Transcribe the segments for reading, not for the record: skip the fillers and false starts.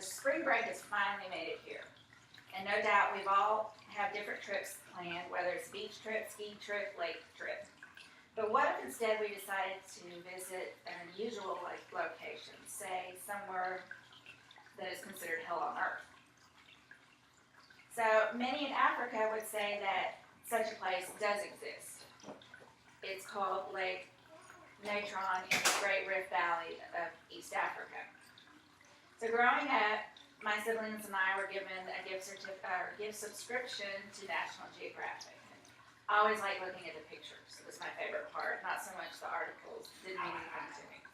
because spring break has finally made it here. And no doubt we've all have different trips planned, whether it's beach trip, ski trip, lake trip. But what if instead we decided to visit an unusual location, say somewhere that is considered hell on earth? So many in Africa would say that such a place does exist. It's called Lake Natron in the Great Rift Valley of East Africa. So growing up, my siblings and I were given a gift subscription to National Geographic. I always liked looking at the pictures. It was my favorite part, not so much the articles. Didn't mean anything to me.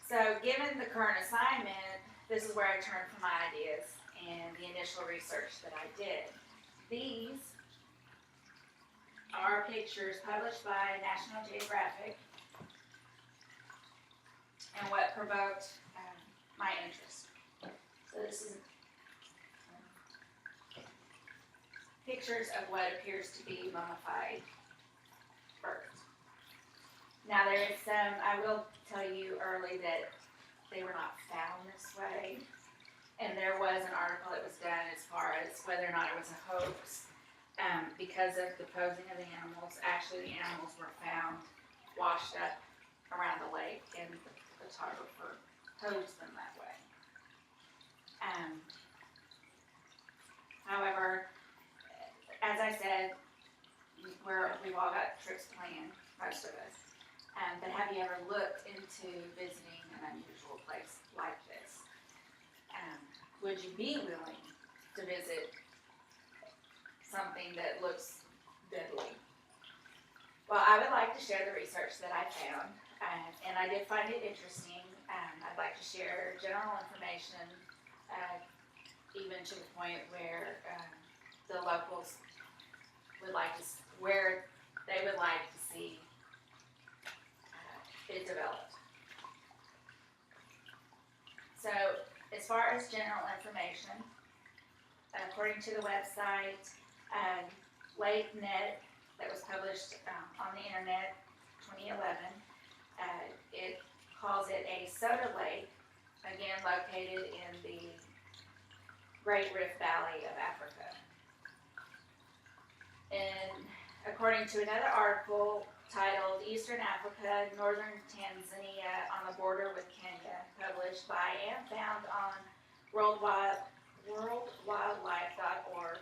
So given the current assignment, this is where I turned for my ideas and the initial research that I did. These are pictures published by National Geographic and what provoked my interest. So this is pictures of what appears to be mummified birds. Now there is some, I will tell you early that they were not found this way. And there was an article that was done as far as whether or not it was a hoax because of the posing of the animals. Actually, the animals were found washed up around the lake, and the photographer posed them that way. However, as I said, we've all got trips planned, most of us. But have you ever looked into visiting an unusual place like this? Would you be willing to visit something that looks deadly? Well, I would like to share the research that I found, and I did find it interesting. I'd like to share general information, even to the point where the locals would like to, where they would like to see it developed. So, as far as general information, according to the website LakeNet, that was published on the internet 2011, it calls it a soda lake, again located in the Great Rift Valley of Africa. And according to another article titled Eastern Africa, Northern Tanzania on the border with Kenya, published by and found on worldwildlife.org,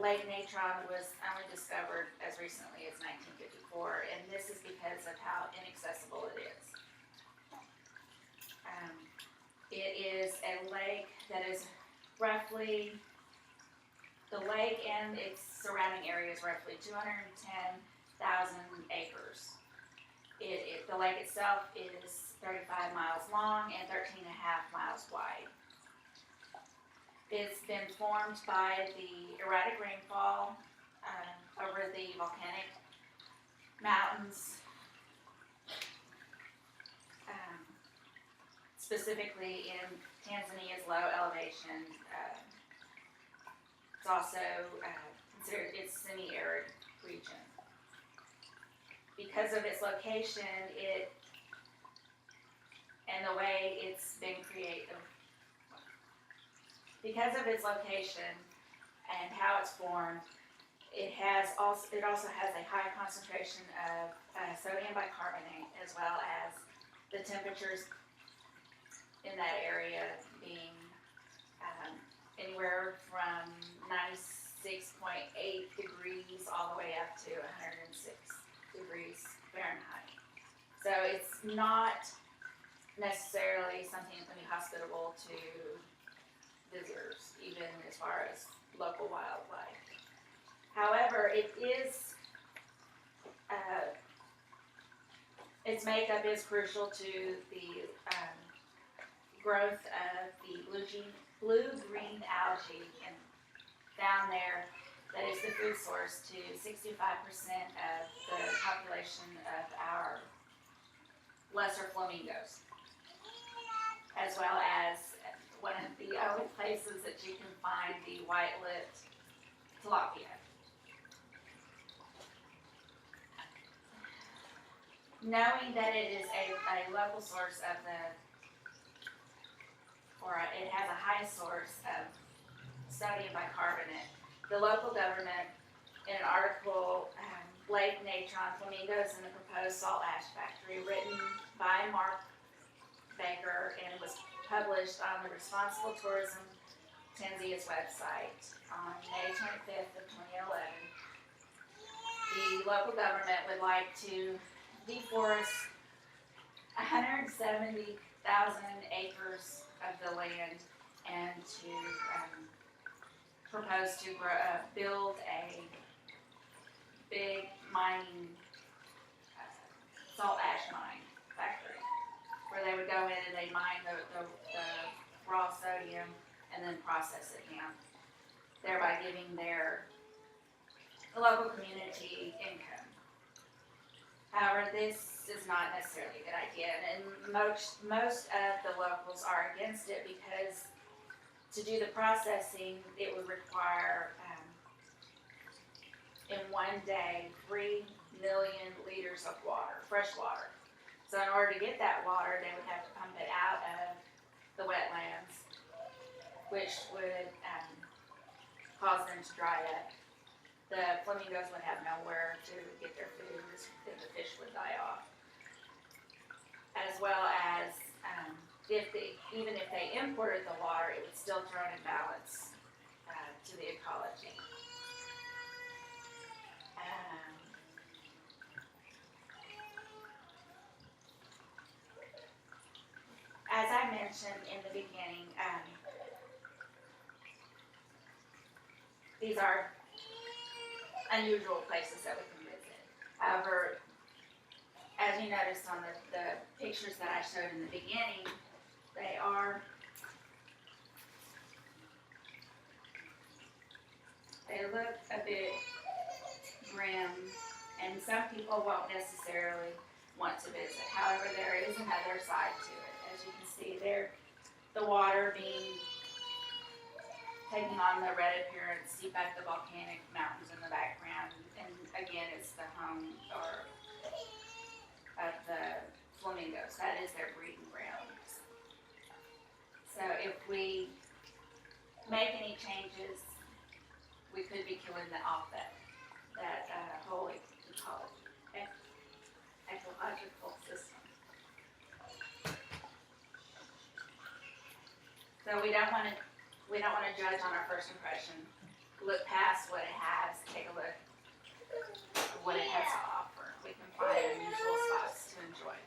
Lake Natron was only discovered as recently as 1954, and this is because of how inaccessible it is. It is a lake that is roughly, the lake and its surrounding area is roughly 210,000 acres. The lake itself is 35 miles long and 13.5 miles wide. It's been formed by the erratic rainfall over the volcanic mountains, specifically in Tanzania's low elevation. It's also considered its semi-arid region. Because of its location, and the way it's been created, because of its location and how it's formed, it also has a high concentration of sodium bicarbonate, as well as the temperatures in that area being anywhere from 96.8 degrees all the way up to 106 degrees Fahrenheit. So it's not necessarily something that's going to be hospitable to visitors, even as far as local wildlife. However, its makeup is crucial to the growth of the blue-green algae down there that is the food source to 65% of the population of our lesser flamingos, as well as one of the only places that you can find the white-lipped tilapia. Knowing that it is a local source of the it has a high source of sodium bicarbonate. The local government, in an article, Lake Nature on Flamingos and the Proposed Salt Ash Factory, written by Mark Baker, and it was published on the Responsible Tourism Tanzania's website on May 25th of 2011. The local government would like to deforest 170,000 acres of the land and to propose to build a big mining salt ash mine factory where they would go in and they mine the raw sodium and then process it down, thereby giving the local community income. However, this is not necessarily a good idea, and most of the locals are against it because to do the processing, it would require, in one day, 3 million liters of water, fresh water. So in order to get that water, they would have to pump it out of the wetlands, which would cause them to dry up. The flamingos would have nowhere to get their food, and the fish would die off. As well as, even if they imported the water, it would still throw an imbalance to the ecology. As I mentioned in the beginning, these are unusual places that we can visit. However, as you noticed on the pictures that I showed in the beginning, they look a bit grim, and some people won't necessarily want to visit. However, there is another side to it. As you can see there, the water taking on the red appearance, see back the volcanic mountains in the background, and again, it's the home of the flamingos. That is their breeding grounds. So if we make any changes, we could be killing off that whole ecological system. So we don't want to judge on our first impression. Look past what it has, take a look at what it has to offer. We can find unusual spots to enjoy.